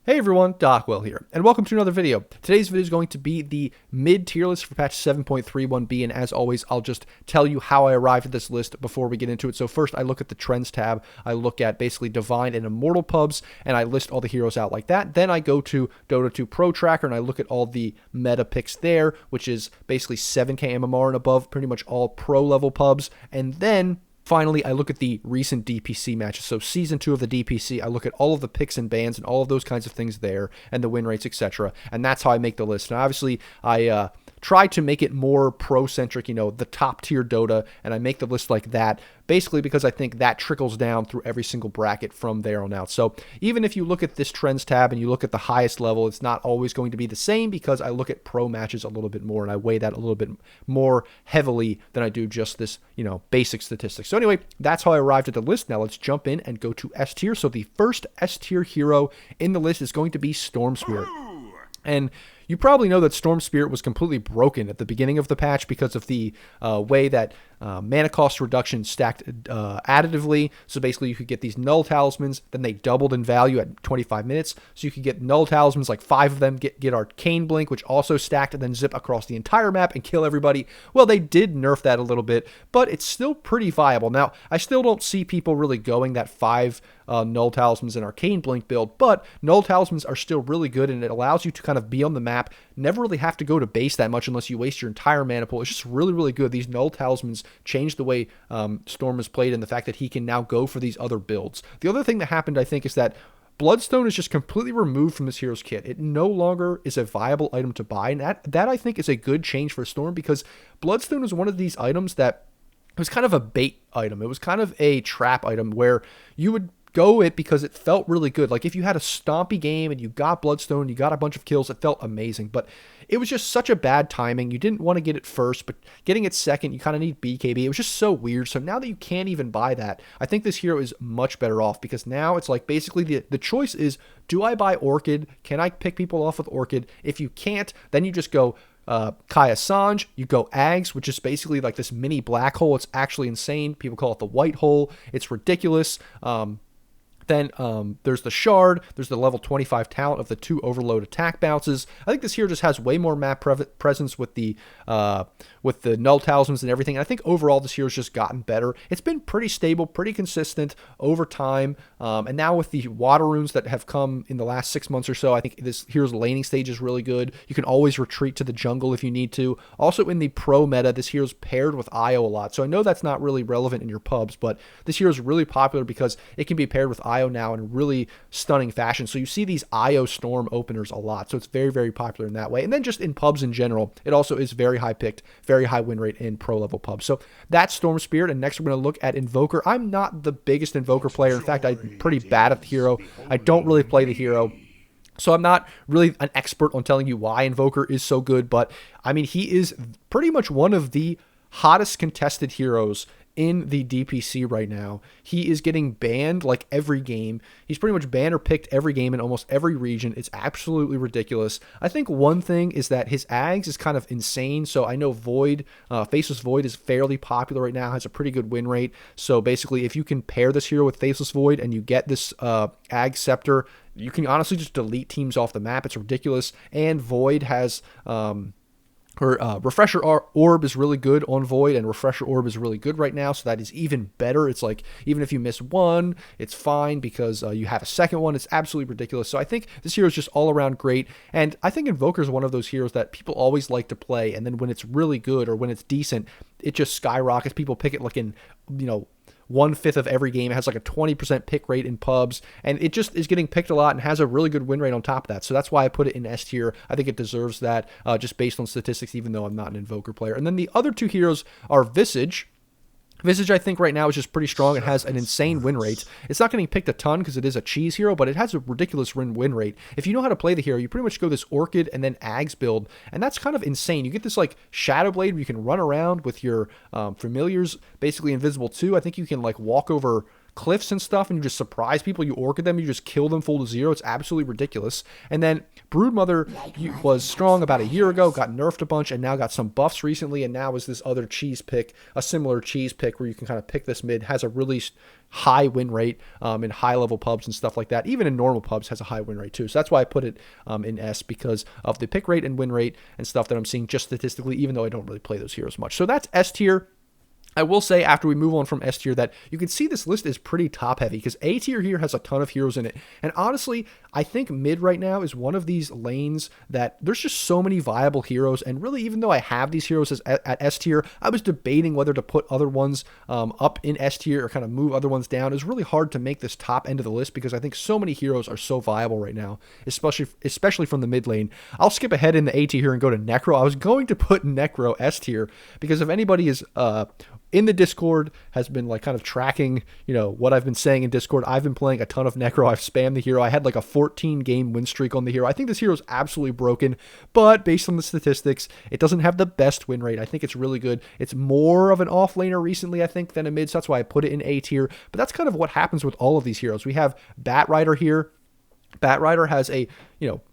Hey everyone, Dockwell here, and welcome to another video. Today's video is going to be the mid-tier list for patch 7.31b, and as always, I'll just tell you how I arrived at this list before we get into it. So first, I look at the Trends tab, I look at basically Divine and Immortal pubs, and I list all the heroes out like that. Then I go to Dota 2 Pro Tracker, and I look at all the meta picks there, which is basically 7k MMR and above, pretty much all pro-level pubs, and then finally, I look at the recent DPC matches. So Season 2 of the DPC, I look at all of the picks and bans and all of those kinds of things there and the win rates, etc. And that's how I make the list. And obviously, I try to make it more pro-centric, the top-tier Dota, and I make the list like that, basically because I think that trickles down through every single bracket from there on out. So even if you look at this Trends tab and you look at the highest level, it's not always going to be the same because I look at pro matches a little bit more and I weigh that a little bit more heavily than I do just this, basic statistics. So anyway, that's how I arrived at the list. Now let's jump in and go to S tier. So the first S tier hero in the list is going to be Storm Spirit. And you probably know that Storm Spirit was completely broken at the beginning of the patch because of the way that mana cost reduction stacked additively. So basically you could get these null talismans, then they doubled in value at 25 minutes. So you could get null talismans, like 5 of them, get Arcane Blink, which also stacked, and then zip across the entire map and kill everybody. Well, they did nerf that a little bit, but it's still pretty viable. Now, I still don't see people really going that 5 null talismans and Arcane Blink build, but null talismans are still really good, and it allows you to kind of be on the map, never really have to go to base that much unless you waste your entire mana pool. It's just really, really good. These null talismans change the way Storm is played, and the fact that he can now go for these other builds. The other thing that happened, I think, is that Bloodstone is just completely removed from this hero's kit. It no longer is a viable item to buy, and that I think is a good change for Storm, because Bloodstone is one of these items that it was kind of a bait item. It was kind of a trap item where you would go it because it felt really good. Like if you had a stompy game and you got Bloodstone, you got a bunch of kills, it felt amazing. But it was just such a bad timing. You didn't want to get it first, but getting it second, you kind of need BKB. It was just so weird. So now that you can't even buy that, I think this hero is much better off, because now it's like basically the choice is, do I buy Orchid? Can I pick people off with Orchid? If you can't, then you just go Kaya Sanj, you go Ags, which is basically like this mini black hole. It's actually insane. People call it the white hole. It's ridiculous. Then there's the Shard, there's the level 25 talent of the 2 overload attack bounces. I think this hero just has way more map presence with the null talismans and everything. And I think overall this hero's just gotten better. It's been pretty stable, pretty consistent over time. And now with the water runes that have come in the last 6 months or so, I think this hero's laning stage is really good. You can always retreat to the jungle if you need to. Also in the pro meta, this hero's paired with Io a lot. So I know that's not really relevant in your pubs, but this hero's really popular because it can be paired with Io now in really stunning fashion. So you see these Io Storm openers a lot. So it's very, very popular in that way. And then just in pubs in general, it also is very high picked, very high win rate in pro level pubs. So that's Storm Spirit. And next we're going to look at Invoker. I'm not the biggest Invoker player. In fact, I'm pretty bad at the hero. I don't really play the hero. So I'm not really an expert on telling you why Invoker is so good, but I mean, he is pretty much one of the hottest contested heroes in the DPC right now. He is getting banned like every game. He's pretty much banned or picked every game in almost every region. It's absolutely ridiculous. I think one thing is that his Ags is kind of insane. So I know Void, Faceless Void is fairly popular right now, has a pretty good win rate. So basically, if you can pair this hero with Faceless Void and you get this Ag Scepter, you can honestly just delete teams off the map. It's ridiculous. And Void has Refresher Orb is really good on Void, and Refresher Orb is really good right now, so that is even better. It's like, even if you miss one, it's fine because you have a second one. It's absolutely ridiculous. So I think this hero is just all around great, and I think Invoker is one of those heroes that people always like to play, and then when it's really good or when it's decent, it just skyrockets. People pick it like in, 1/5 of every game. It has like a 20% pick rate in pubs, and it just is getting picked a lot and has a really good win rate on top of that. So that's why I put it in S tier. I think it deserves that just based on statistics, even though I'm not an Invoker player. And then the other 2 heroes are Visage. Visage, I think, right now is just pretty strong. It has an insane win rate. It's not getting picked a ton because it is a cheese hero, but it has a ridiculous win rate. If you know how to play the hero, you pretty much go this Orchid and then Ags build, and that's kind of insane. You get this like Shadow Blade where you can run around with your familiars, basically invisible too. I think you can like walk over cliffs and stuff, and you just surprise people, you orchid them, you just kill them full to 0. It's absolutely ridiculous. And then Broodmother was strong about a year ago, got nerfed a bunch, and now got some buffs recently, and now is this other cheese pick, a similar cheese pick where you can kind of pick this mid, has a really high win rate in high level pubs and stuff like that. Even in normal pubs has a high win rate too. So that's why I put it in S, because of the pick rate and win rate and stuff that I'm seeing just statistically, even though I don't really play those heroes much. So that's S tier. I will say, after we move on from S tier, that you can see this list is pretty top heavy, because A tier here has a ton of heroes in it. And honestly, I think mid right now is one of these lanes that there's just so many viable heroes. And really, even though I have these heroes at S tier, I was debating whether to put other ones up in S tier or kind of move other ones down. It's really hard to make this top end of the list, because I think so many heroes are so viable right now, especially from the mid lane. I'll skip ahead in the A tier here and go to Necro. I was going to put Necro S tier, because if anybody is in the Discord, has been like kind of tracking, what I've been saying in Discord, I've been playing a ton of Necro. I've spammed the hero. I had like a 14 game win streak on the hero. I think this hero is absolutely broken, but based on the statistics, it doesn't have the best win rate. I think it's really good. It's more of an off laner recently, I think, than a mid, so that's why I put it in A tier. But that's kind of what happens with all of these heroes. We have Batrider here. Batrider has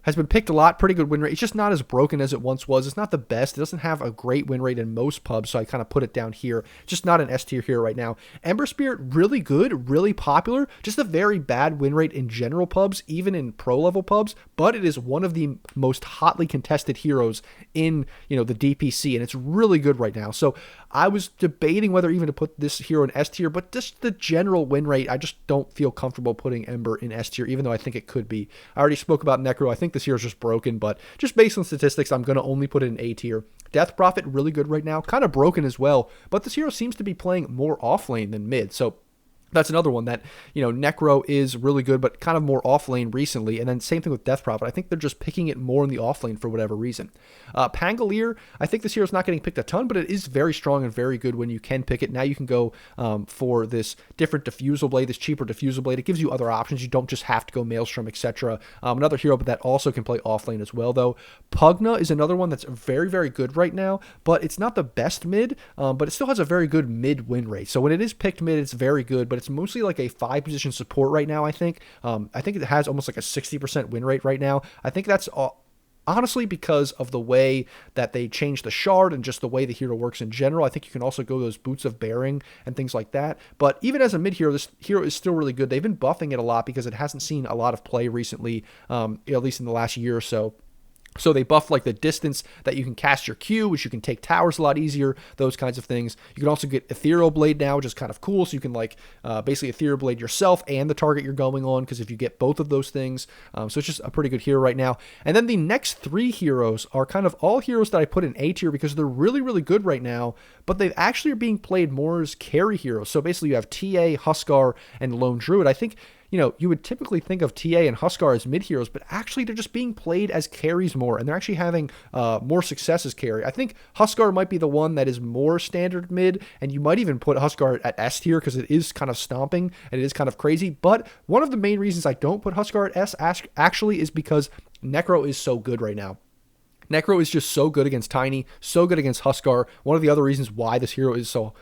has been picked a lot, pretty good win rate. It's just not as broken as it once was. It's not the best. It doesn't have a great win rate in most pubs, so I kind of put it down here. Just not an S tier here right now. Ember Spirit, really good, really popular. Just a very bad win rate in general pubs, even in pro level pubs, but it is one of the most hotly contested heroes in, the DPC, and it's really good right now. So I was debating whether even to put this hero in S tier, but just the general win rate, I just don't feel comfortable putting Ember in S tier, even though I think it could be. I already spoke about Necro. I think this hero is just broken, but just based on statistics, I'm going to only put it in A tier. Death Prophet, really good right now, kind of broken as well, but this hero seems to be playing more off lane than mid, so that's another one that, Necro is really good, but kind of more off lane recently. And then same thing with Death Prophet. I think they're just picking it more in the off lane for whatever reason. Pangolier, I think this hero is not getting picked a ton, but it is very strong and very good when you can pick it. Now you can go for this different diffusal blade, this cheaper diffusal blade. It gives you other options. You don't just have to go Maelstrom, etc. Another hero, but that also can play off lane as well, though. Pugna is another one that's very, very good right now, but it's not the best mid, but it still has a very good mid win rate. So when it is picked mid, it's very good, but it's mostly like a 5-position support right now, I think. I think it has almost like a 60% win rate right now. I think that's honestly because of the way that they changed the shard and just the way the hero works in general. I think you can also go those boots of bearing and things like that. But even as a mid hero, this hero is still really good. They've been buffing it a lot because it hasn't seen a lot of play recently, at least in the last year or so. So they buff like the distance that you can cast your Q, which you can take towers a lot easier, those kinds of things. You can also get Ethereal Blade now, which is kind of cool. So you can basically Ethereal Blade yourself and the target you're going on, because if you get both of those things. So it's just a pretty good hero right now. And then the next 3 heroes are kind of all heroes that I put in A tier because they're really, really good right now, but they actually are being played more as carry heroes. So basically you have TA, Huskar, and Lone Druid. I think you would typically think of TA and Huskar as mid heroes, but actually they're just being played as carries more, and they're actually having more success as carry. I think Huskar might be the one that is more standard mid, and you might even put Huskar at S tier because it is kind of stomping and it is kind of crazy. But one of the main reasons I don't put Huskar at S actually is because Necro is so good right now. Necro is just so good against Tiny, so good against Huskar. One of the other reasons why this hero is so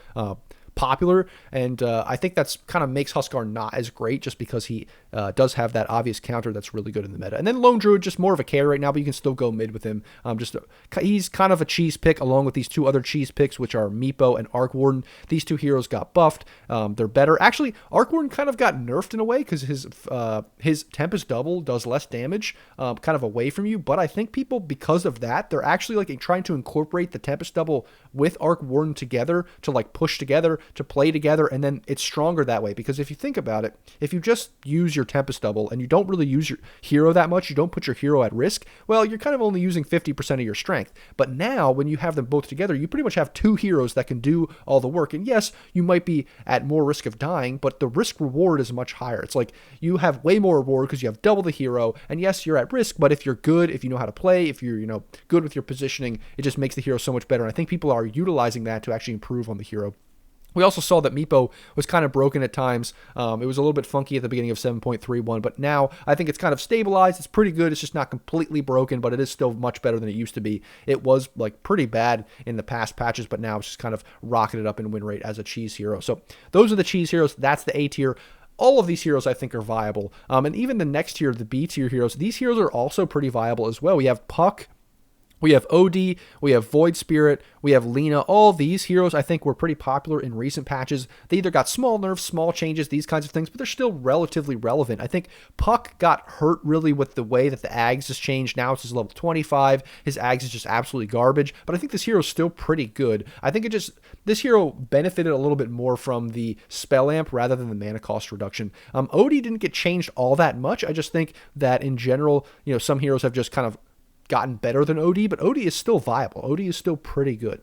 popular, and I think that's kind of makes Huskar not as great, just because he does have that obvious counter that's really good in the meta. And then Lone Druid, just more of a carry right now, but you can still go mid with him. He's kind of a cheese pick along with these 2 other cheese picks, which are Meepo and Arc Warden. These 2 heroes got buffed. They're better. Actually, Arc Warden kind of got nerfed in a way because his Tempest Double does less damage kind of away from you, but I think people, because of that, they're actually like trying to incorporate the Tempest Double with Arc Warden together to push together, to play together, and then it's stronger that way. Because if you think about it, if you just use your Tempest Double and you don't really use your hero that much, you don't put your hero at risk, well, you're kind of only using 50% of your strength. But now, when you have them both together, you pretty much have 2 heroes that can do all the work. And yes, you might be at more risk of dying, but the risk reward is much higher. It's like you have way more reward because you have double the hero, and yes, you're at risk, but if you're good, if you know how to play, if you're good with your positioning, it just makes the hero so much better. And I think people are utilizing that to actually improve on the hero. We also saw that Meepo was kind of broken at times. It was a little bit funky at the beginning of 7.31, but now I think it's kind of stabilized. It's pretty good. It's just not completely broken, but it is still much better than it used to be. It was like pretty bad in the past patches, but now it's just kind of rocketed up in win rate as a cheese hero. So those are the cheese heroes. That's the A tier. All of these heroes I think are viable. And even the next tier, the B tier heroes, these heroes are also pretty viable as well. We have Puck. We have OD, we have Void Spirit, we have Lena. All these heroes I think were pretty popular in recent patches. They either got small nerfs, small changes, these kinds of things, but they're still relatively relevant. I think Puck got hurt really with the way that the Ags has changed. Now it's his level 25. His Ags is just absolutely garbage, but I think this hero is still pretty good. I think this hero benefited a little bit more from the spell amp rather than the mana cost reduction. OD didn't get changed all that much. I just think that in general, some heroes have just kind of gotten better than OD, but OD is still viable. OD is still pretty good.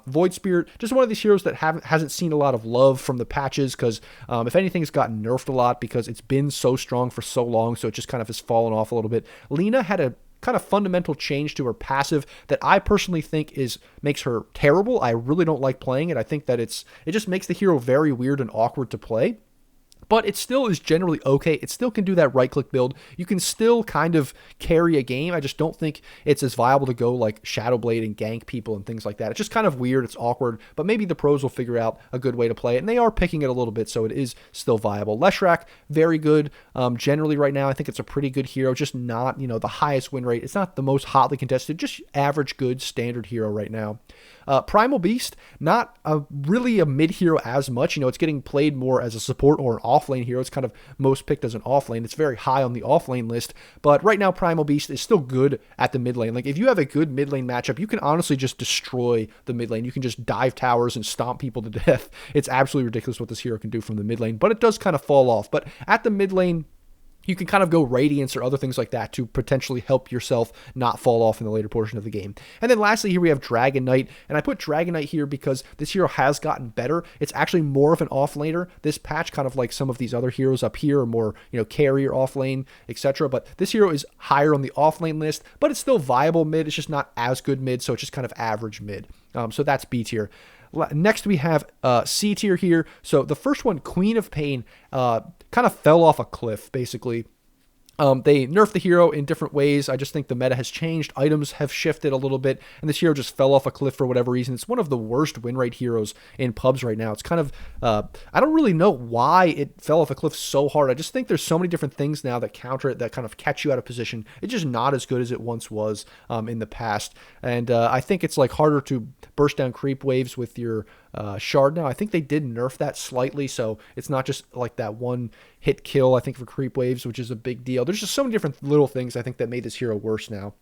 Void Spirit, just one of these heroes that hasn't seen a lot of love from the patches because if anything, it's gotten nerfed a lot because it's been so strong for so long, so it just kind of has fallen off a little bit. Lena had a kind of fundamental change to her passive that I personally think makes her terrible. I really don't like playing it. I think that it just makes the hero very weird and awkward to play. But it still is generally okay. It still can do that right-click build. You can still kind of carry a game. I just don't think it's as viable to go like Shadowblade and gank people and things like that. It's just kind of weird. It's awkward. But maybe the pros will figure out a good way to play it. And they are picking it a little bit, so it is still viable. Leshrac, very good. Generally right now, I think it's a pretty good hero. Just not, the highest win rate. It's not the most hotly contested. Just average good standard hero right now. Primal Beast, not really a mid hero as much. It's getting played more as a support or an offlane hero. It's kind of most picked as an offlane. It's very high on the offlane list, but right now Primal Beast is still good at the mid lane. Like if you have a good mid lane matchup, you can honestly just destroy the mid lane. You can just dive towers and stomp people to death. It's absolutely ridiculous what this hero can do from the mid lane, but it does kind of fall off. But at the mid lane, you can kind of go Radiance or other things like that to potentially help yourself not fall off in the later portion of the game. And then lastly, here we have Dragon Knight. And I put Dragon Knight here because this hero has gotten better. It's actually more of an offlaner. This patch, kind of like some of these other heroes up here, are more, carrier offlane, etc. But this hero is higher on the offlane list, but it's still viable mid. It's just not as good mid, so it's just kind of average mid. So that's B tier. Next, we have C tier here. So the first one, Queen of Pain, kind of fell off a cliff, basically. They nerfed the hero in different ways. I just think the meta has changed. Items have shifted a little bit, and this hero just fell off a cliff for whatever reason. It's one of the worst win rate heroes in pubs right now. It's kind of, I don't really know why it fell off a cliff so hard. I just think there's so many different things now that counter it, that kind of catch you out of position. It's just not as good as it once was in the past. And I think it's like harder to burst down creep waves with your shard now. I think they did nerf that slightly, so it's not just like that one hit kill, I think, for creep waves, which is a big deal. There's just so many different little things I think that made this hero worse now.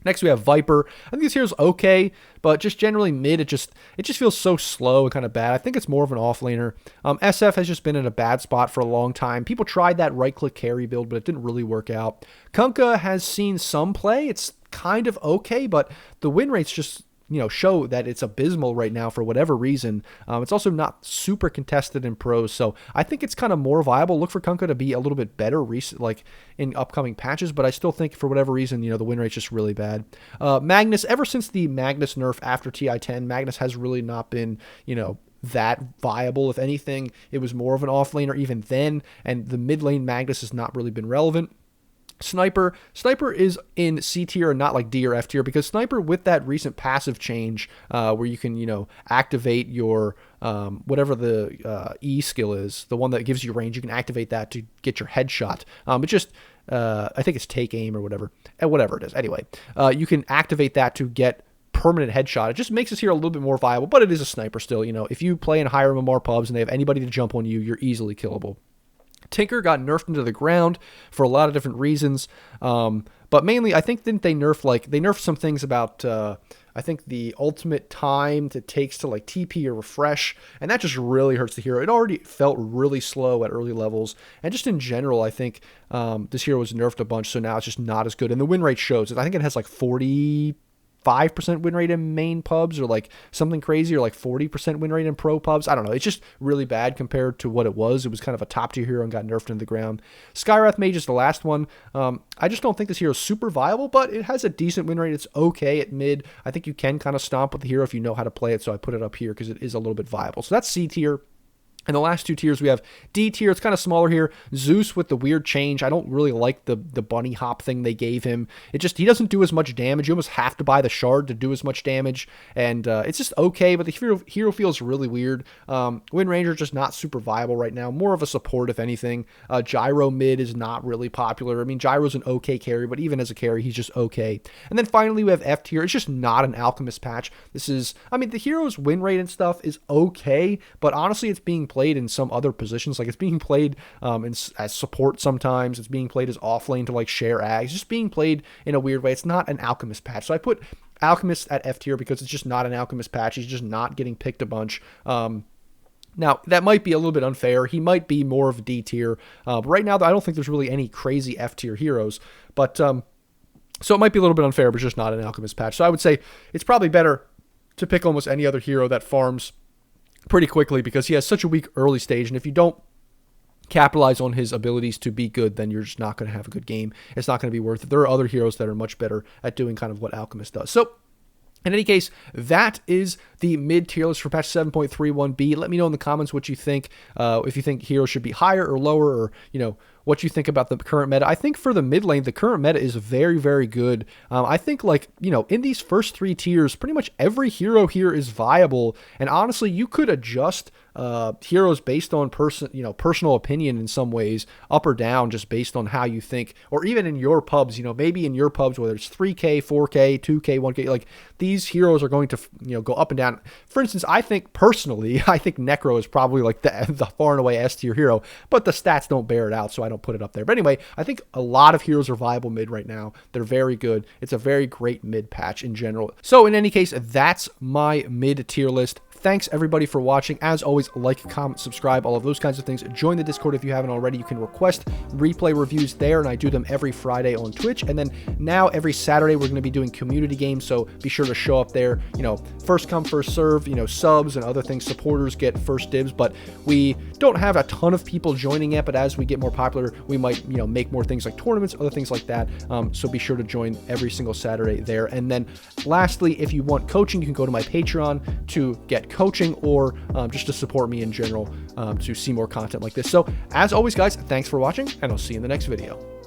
Next, we have Viper. I think this hero's okay, but just generally mid. It just feels so slow and kind of bad. I think it's more of an offlaner. SF has just been in a bad spot for a long time. People tried that right-click carry build, but it didn't really work out. Kunkka has seen some play. It's kind of okay, but the win rate's just show that it's abysmal right now for whatever reason. It's also not super contested in pros, so I think it's kind of more viable. Look for Kunkka to be a little bit better like in upcoming patches, but I still think for whatever reason, the win rate's just really bad. Magnus, ever since the Magnus nerf after TI-10, Magnus has really not been, that viable. If anything, it was more of an offlaner even then, and the mid lane Magnus has not really been relevant. Sniper is in C tier and not like D or F tier, because Sniper, with that recent passive change where you can, activate your whatever the E skill is, the one that gives you range, you can activate that to get your headshot. It's just, I think it's take aim or whatever it is. Anyway, you can activate that to get permanent headshot. It just makes this hero a little bit more viable, but it is a sniper still. If you play in higher MMR pubs and they have anybody to jump on you, you're easily killable. Tinker got nerfed into the ground for a lot of different reasons, but mainly I think didn't they nerfed some things about I think the ultimate time it takes to like TP or refresh, and that just really hurts the hero. It already felt really slow at early levels, and just in general I think this hero was nerfed a bunch, so now it's just not as good, and the win rate shows. I think it has like 40 5% win rate in main pubs, or like something crazy, or like 40% win rate in pro pubs. I don't know. It's just really bad compared to what it was. It was kind of a top tier hero and got nerfed into the ground. Skywrath Mage is the last one. I just don't think this hero is super viable, but it has a decent win rate. It's okay at mid. I think you can kind of stomp with the hero if you know how to play it, so I put it up here because it is a little bit viable. So that's C tier. And the last two tiers, we have D tier. It's kind of smaller here. Zeus with the weird change. I don't really like the bunny hop thing they gave him. He doesn't do as much damage. You almost have to buy the shard to do as much damage. And it's just okay, but the hero feels really weird. Wind Ranger just not super viable right now. More of a support, if anything. Gyro mid is not really popular. I mean, Gyro's an okay carry, but even as a carry, he's just okay. And then finally, we have F tier. It's just not an Alchemist patch. The hero's win rate and stuff is okay, but honestly, it's being played in some other positions. Like, it's being played as support sometimes. It's being played as offlane to like share ags. It's just being played in a weird way. It's not an Alchemist patch. So I put Alchemist at F tier because it's just not an Alchemist patch. He's just not getting picked a bunch. Now, that might be a little bit unfair. He might be more of a D tier. But right now, I don't think there's really any crazy F tier heroes. But so it might be a little bit unfair, but it's just not an Alchemist patch. So I would say it's probably better to pick almost any other hero that farms pretty quickly because he has such a weak early stage, and if you don't capitalize on his abilities to be good, then you're just not going to have a good game. It's not going to be worth it. There are other heroes that are much better at doing kind of what Alchemist does. So in any case, that is the mid-tier list for patch 7.31b. Let me know in the comments what you think, if you think heroes should be higher or lower, or, what you think about the current meta. I think for the mid lane, the current meta is very, very good. I think, in these first three tiers, pretty much every hero here is viable, and honestly, you could adjust heroes based on personal opinion in some ways, up or down, just based on how you think, or even in your pubs, maybe in your pubs, whether it's 3K, 4K, 2K, 1K, like these heroes are going to, go up and down. For instance, I think Necro is probably like the far and away S tier hero, but the stats don't bear it out, so I don't put it up there. But anyway, I think a lot of heroes are viable mid right now. They're very good. It's a very great mid patch in general. So in any case, that's my mid tier list. Thanks everybody for watching. As always, like, comment, subscribe, all of those kinds of things. Join the Discord if you haven't already. You can request replay reviews there, and I do them every Friday on Twitch. And then now every Saturday we're going to be doing community games, so be sure to show up there. First come, first serve. Subs and other things, supporters get first dibs, but we don't have a ton of people joining yet. But as we get more popular, we might make more things like tournaments, other things like that. So be sure to join every single Saturday there. And then lastly, if you want coaching, you can go to my Patreon to get coaching, or just to support me in general, to see more content like this. So as always, guys, thanks for watching, and I'll see you in the next video.